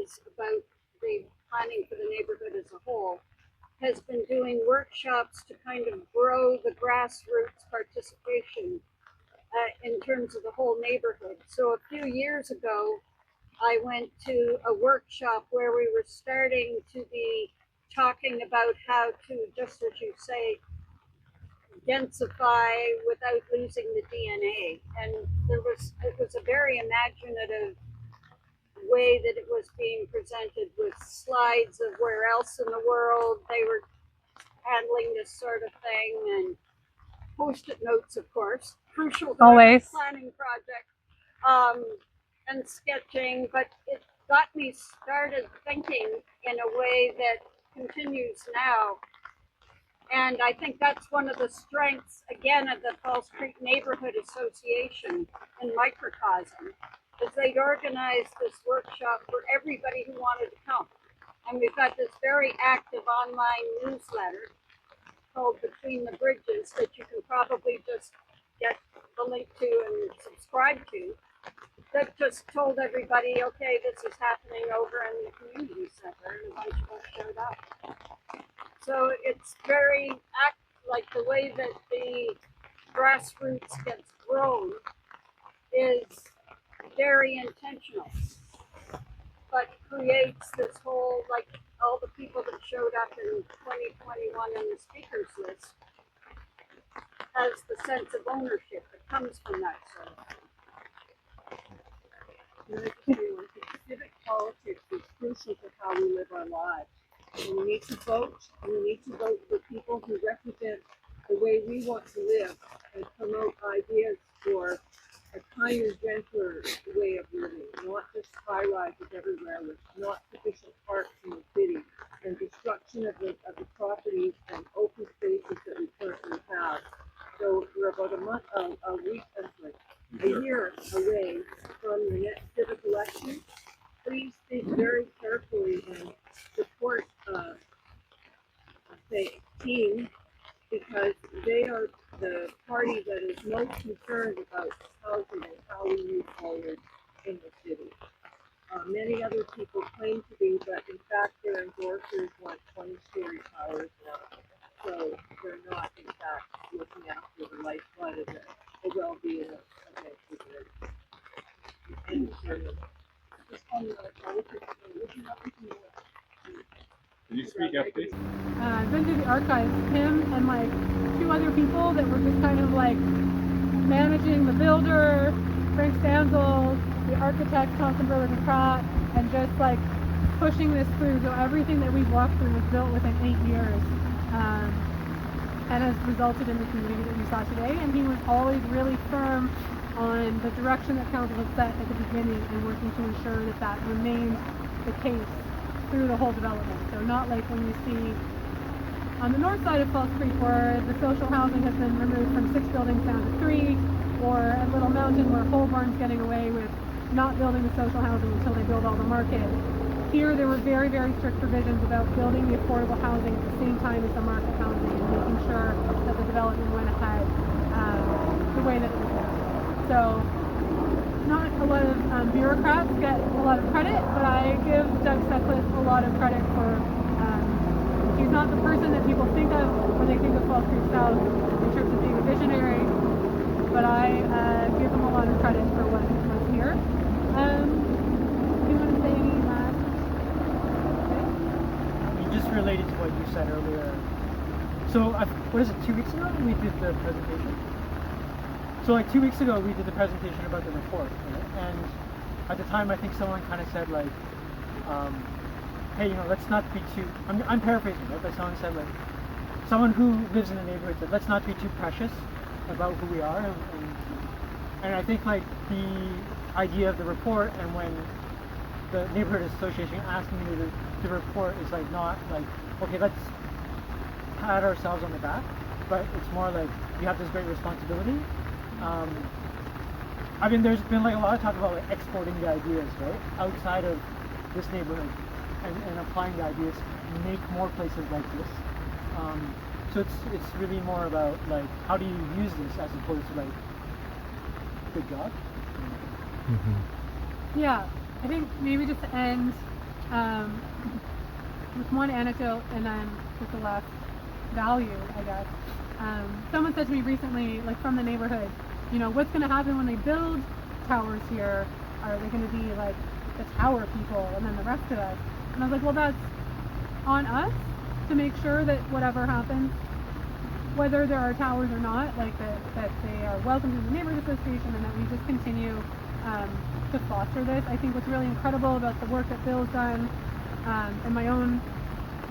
is about the planning for the neighborhood as a whole, has been doing workshops to kind of grow the grassroots participation in terms of the whole neighborhood. So a few years ago, I went to a workshop where we were starting to be talking about how to, just as you say, densify without losing the DNA. And it was a very imaginative way that it was being presented, with slides of where else in the world they were handling this sort of thing, and post-it notes, of course, crucial to Always. any planning project, and sketching. But it got me started thinking in a way that continues now. And I think that's one of the strengths, again, of the Falls Creek Neighborhood Association in microcosm, is they'd organized this workshop for everybody who wanted to come. And we've got this very active online newsletter called Between the Bridges that you can probably just get the link to and subscribe to, that just told everybody, okay, this is happening over in the community center, and a bunch of us showed up. So it's very like the way that the grassroots gets grown is very intentional, but creates this whole, like all the people that showed up in 2021 on the speakers list has the sense of ownership that comes from that sort of thing. Civic politics is crucial to how we live our lives. And we need to vote, and we need to vote for people who represent the way we want to live and promote ideas for a kinder, gentler way of living, not just high rises everywhere with not sufficient parks in the city, and destruction of the properties and open spaces that we currently have. So we're about a year away from the next civic election. Please think very carefully and support team, because they are the party that is most concerned about housing and how we move forward in the city. Many other people claim to be, but in fact their endorsers want 20-story towers now. So they're not in fact looking after the lifeblood of the well-being of Vancouver. Can you speak up, please? I've been to the archives. Him and like 2 other people that were just kind of like managing the builder, Frank Stanzel, the architect, Thompson Brothers and Pratt, and just like pushing this through. So everything that we've walked through was built within 8 years, and has resulted in the community that we saw today. And he was always really firm on the direction that council had set at the beginning and working to ensure that that remained the case through the whole development. So not like when you see on the north side of Falls Creek where the social housing has been removed from 6 buildings down to 3, or at Little Mountain where Holborn's getting away with not building the social housing until they build all the market. Here there were very, very strict provisions about building the affordable housing at the same time as the market housing and making sure that the development went ahead the way that it was meant. So not a lot of bureaucrats get a lot of credit, but I give Doug Sutcliffe a lot of credit for, he's not the person that people think of when they think of Falls Creek South in terms of being a visionary, but I give him a lot of credit for what was here. Do you want to say any last? You just related to what you said earlier. So, what is it, 2 weeks ago we did the presentation? So like 2 weeks ago we did the presentation about the report, right? And at the time I think someone kind of said like, hey, you know, let's not be too, I'm paraphrasing, right? But someone said like, someone who lives in the neighborhood said, let's not be too precious about who we are. And I think like the idea of the report, and when the neighborhood association asked me to the report is like not like, okay, let's pat ourselves on the back, but it's more like you have this great responsibility. I mean, there's been like a lot of talk about like exporting the ideas, right, outside of this neighborhood, and applying the ideas, make more places like this. So it's really more about like how do you use this as opposed to like good job. Yeah, I think maybe just to end with one anecdote and then just the last value, I guess. Someone said to me recently, like from the neighborhood, you know, what's going to happen when they build towers here? Are they going to be like the tower people and then the rest of us? And I was like, well, that's on us to make sure that whatever happens, whether there are towers or not, like that they are welcome to the neighborhood association and that we just continue to foster this. I think what's really incredible about the work that Bill's done and my own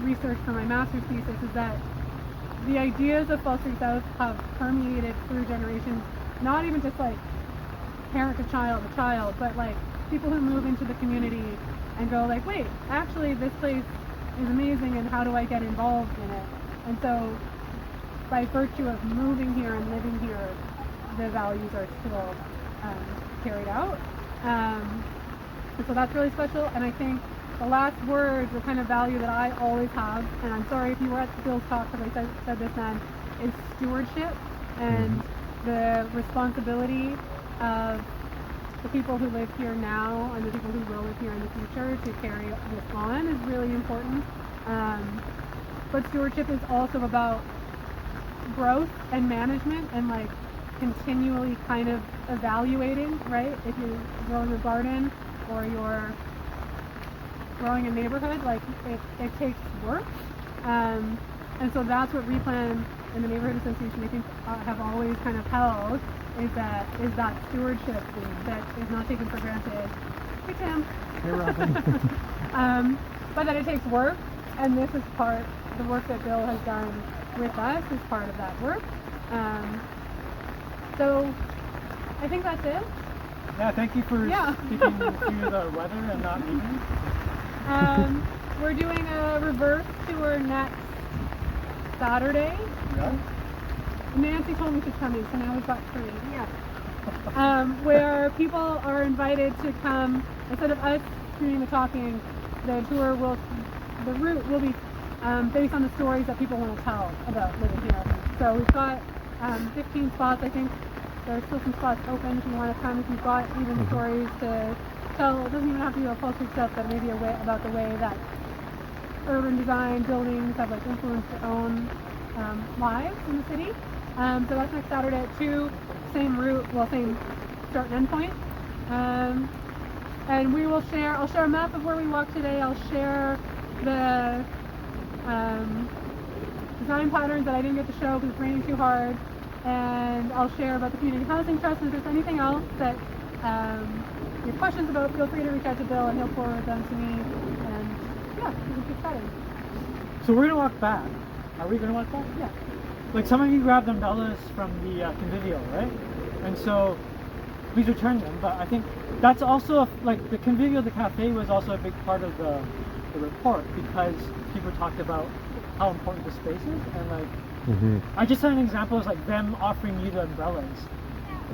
research for my master's thesis is that the ideas of Fall Street South have permeated through generations, not even just like parent to child, but like people who move into the community and go like, wait, actually this place is amazing and how do I get involved in it? And so by virtue of moving here and living here, the values are still carried out. And so that's really special. And I think the last word, the kind of value that I always have, and I'm sorry if you were at Bill's talk because I said this then, is stewardship and the responsibility of the people who live here now and the people who will live here in the future to carry this on is really important. But stewardship is also about growth and management and like continually kind of evaluating, right? If you're growing a garden or you're growing a neighborhood, like it takes work. And so that's what Replan and the Neighborhood Association, I think, have always kind of held is that stewardship thing that is not taken for granted. Hey Tim. Hey Robin. But that it takes work, and this is part, the work that Bill has done with us is part of that work. So I think that's it. Yeah, thank you for speaking through the weather and not leaving. We're doing a reverse tour next Saturday. Yeah. Nancy told me she's coming, so now we've got 3. Yeah. Where people are invited to come, instead of us doing the talking, the route will be based on the stories that people want to tell about living here. So we've got 15 spots, I think. There's still some spots open if you want to come, if you've got even stories to tell. It doesn't even have to be about Fall Street South, but maybe about the way that urban design buildings have like influenced their own lives in the city. So that's next Saturday at 2, same route, well, same start and end point. And we will I'll share a map of where we walked today. I'll share the design patterns that I didn't get to show because it's raining too hard. And I'll share about the Community Housing Trust. And if there's anything else that you have questions about, feel free to reach out to Bill and he'll forward them to me. And yeah, we can keep chatting. So we're gonna walk back. Are we gonna walk back? Yeah. Like some of you grabbed umbrellas from the convivial, right? And so please return them. But I think that's also like the convivial, the cafe was also a big part of the report because people talked about how important the space is and like I just said an example is like them offering you the umbrellas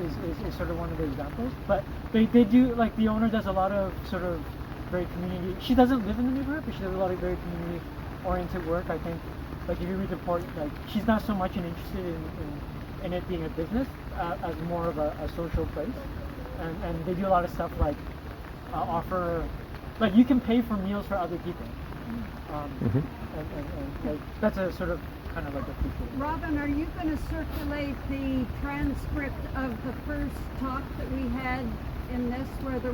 is sort of one of the examples. But they do, like the owner does a lot of sort of very community, she doesn't live in the neighborhood, but she does a lot of very community oriented work. I think like if you read the report, like she's not so much interested in it being a business as more of a social place. And they do a lot of stuff like offer, like you can pay for meals for other people. And like that's a sort of kind of like a feature. Robin, are you going to circulate the transcript of the first talk that we had in this, where we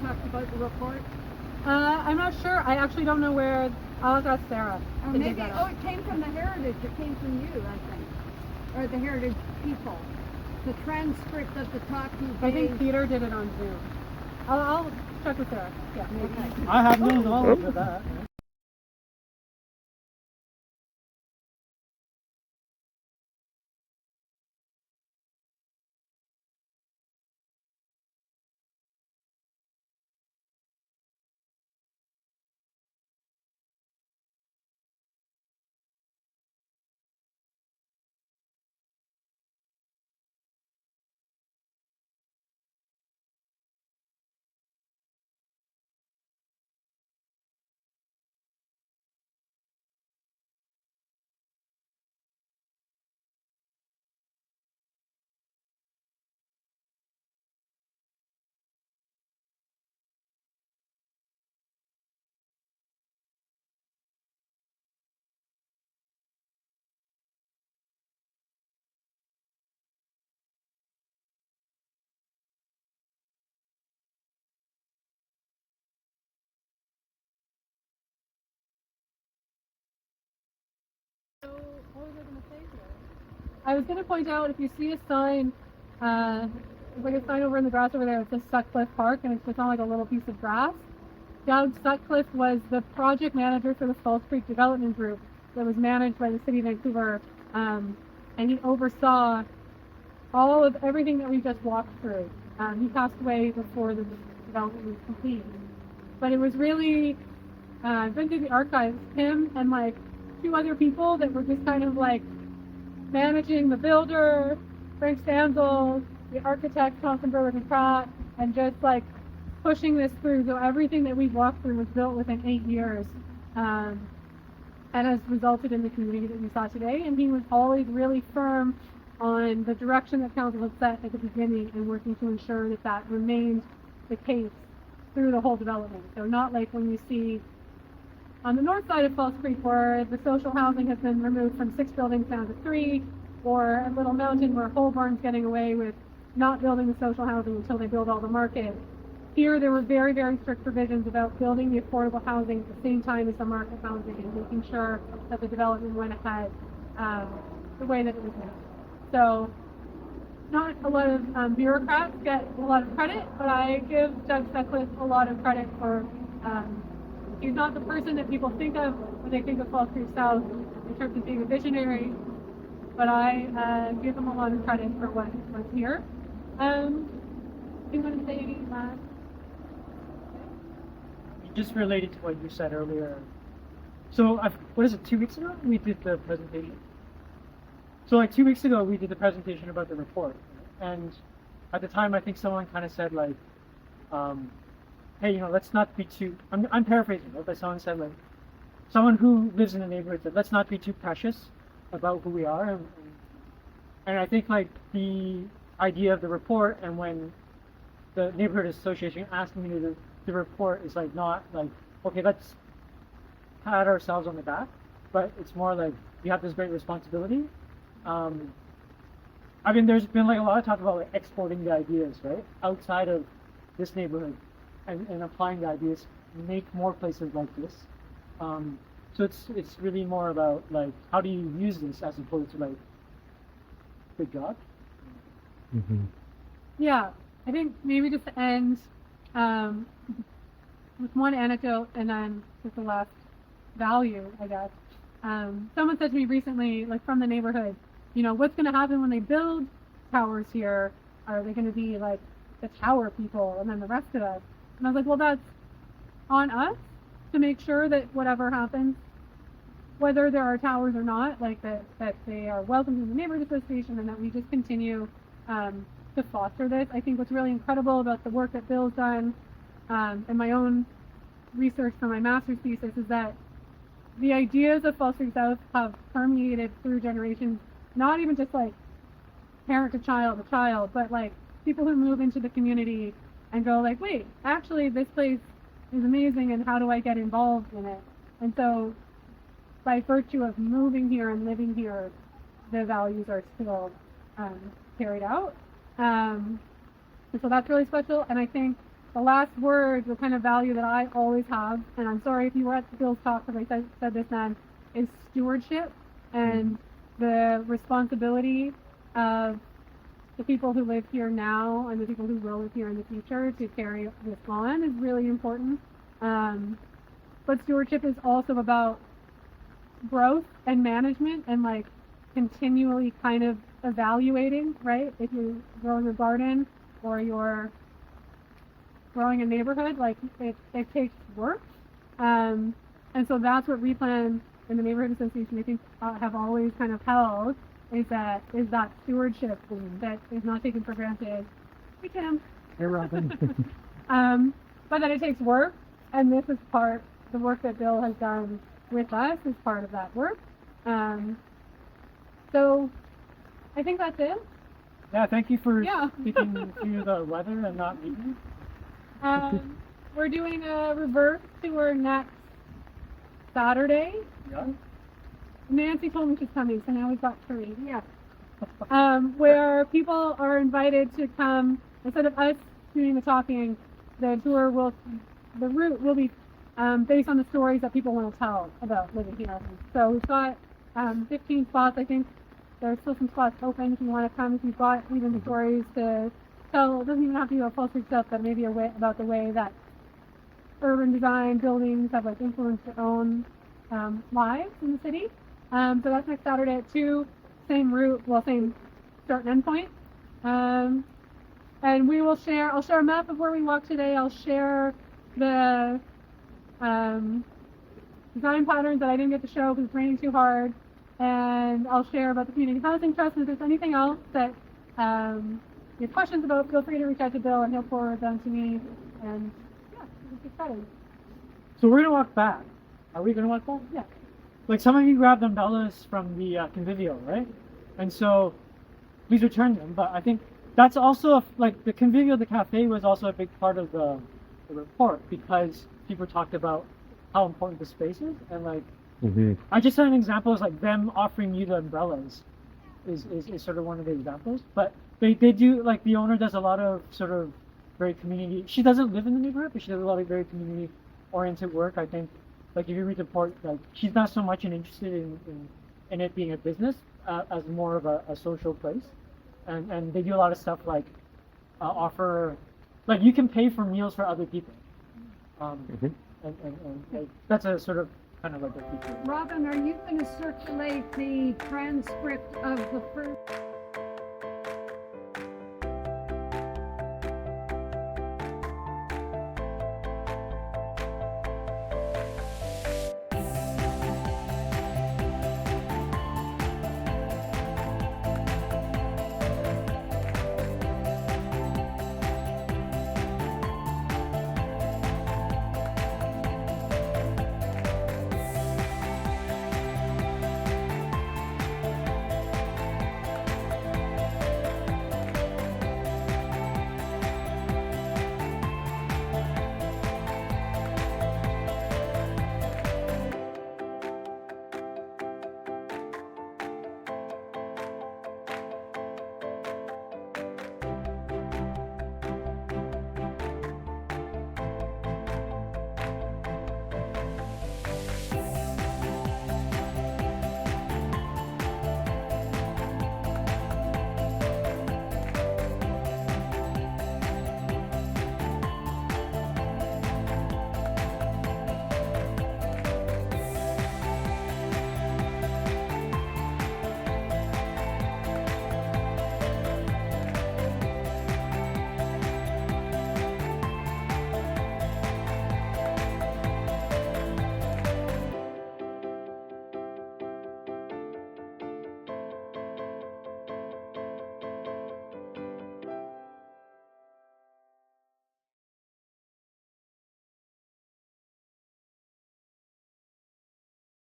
talked about the report? I'm not sure. I actually don't know where. I'll ask Sarah. Or maybe, it came from the Heritage. It came from you, I think. Or the Heritage people. The transcript of the talk you gave. I think Peter did it on Zoom. I'll check with Sarah. Yeah. Okay. I have no knowledge of that. going to say here. I was going to point out, if you see a sign, there's like a sign over in the grass over there, it says Sutcliffe Park, and it's just on like a little piece of grass. Doug Sutcliffe was the project manager for the Falls Creek Development Group that was managed by the City of Vancouver, and he oversaw all of everything that we just walked through. He passed away before the development was complete. But it was really, I've been through the archives, him and like 2 other people that were just kind of like managing the builder, Frank Stanzel, the architect, Thompson Burwick and Pratt, and just like pushing this through. So everything that we walked through was built within 8 years, and has resulted in the community that we saw today. And he was always really firm on the direction that council had set at the beginning and working to ensure that that remained the case through the whole development. So not like when you see on the north side of Falls Creek where the social housing has been removed from 6 buildings down to 3, or at Little Mountain where Holborn's getting away with not building the social housing until they build all the market. Here there were very, very strict provisions about building the affordable housing at the same time as the market housing and making sure that the development went ahead the way that it was meant. So not a lot of bureaucrats get a lot of credit, but I give Doug Sutcliffe a lot of credit for, he's not the person that people think of when they think of Falls Creek South in terms of being a visionary, but I give him a lot of credit for what's here. Do you want to say anything last? Just related to what you said earlier. So, what is it, 2 weeks ago we did the presentation? So like 2 weeks ago we did the presentation about the report. And at the time I think someone kind of said like, hey, you know, let's not be too, I'm paraphrasing, but someone said like, someone who lives in the neighborhood said, let's not be too precious about who we are. And I think like the idea of the report, and when the neighborhood association asked me to do the report, is like not like, okay, let's pat ourselves on the back, but it's more like you have this great responsibility. I mean, there's been like a lot of talk about like exporting the ideas, right, outside of this neighborhood, and applying the ideas, make more places like this. So it's really more about like, how do you use this as opposed to like, good job. Mm-hmm. Yeah, I think maybe just to end with one anecdote and then with the last value, I guess. Someone said to me recently, like from the neighborhood, you know, what's going to happen when they build towers here? Are they going to be like the tower people and then the rest of us? And I was like, well, that's on us to make sure that whatever happens, whether there are towers or not, like that they are welcome to the neighborhood association, and that we just continue to foster this. I think what's really incredible about the work that Bill's done and my own research for my master's thesis is that the ideas of Falls Creek South have permeated through generations, not even just like parent to child, but like people who move into the community and go like, wait, actually this place is amazing, and how do I get involved in it? And so by virtue of moving here and living here, the values are still carried out. And so that's really special. And I think the last word, the kind of value that I always have, and I'm sorry if you were at Bill's talk because I said this then, is stewardship, and the responsibility of the people who live here now and the people who will live here in the future to carry this on is really important. But stewardship is also about growth and management, and like continually kind of evaluating, right? If you're growing a garden or you're growing a neighborhood, like it takes work. And so that's what Replan and the Neighborhood Association, I think, have always kind of held, is that stewardship that is not taken for granted. Hey, Tim. Hey, Robin. But that it takes work, and this is the work that Bill has done with us is part of that work. So I think that's it. Yeah, thank you for Yeah. speaking through the weather and not meeting. We're doing a reverse tour next Saturday. Yeah. Nancy told me she's coming, so now we've got 3. Yeah. Where people are invited to come, instead of us doing the talking, the route will be based on the stories that people want to tell about living here. So we've got 15 spots. I think there's still some spots open if you want to come. If you've got even stories to tell, it doesn't even have to be about Fall Street South, but maybe about the way that urban design buildings have like influenced their own lives in the city. So that's next Saturday at 2, same route, well, same start and end point. And I'll share a map of where we walked today. I'll share the design patterns that I didn't get to show because it's raining too hard. And I'll share about the Community Housing Trust. And if there's anything else that you have questions about, feel free to reach out to Bill and he'll forward them to me. And yeah, it's exciting. So we're gonna walk back. Are we gonna walk back? Yeah. Like some of you grabbed umbrellas from the convivial, right? And so please return them. But I think that's also like the convivial, the cafe was also a big part of the report because people talked about how important the space is and like I just said an example is like them offering you the umbrellas is sort of one of the examples. But they do like the owner does a lot of sort of very community. She doesn't live in the neighborhood, but she does a lot of very community oriented work. I think like if you read the report, like she's not so much interested in it being a business as more of a social place. And they do a lot of stuff like offer, like you can pay for meals for other people. And like, that's a sort of kind of like a feature. Robin, are you going to circulate the transcript of the first?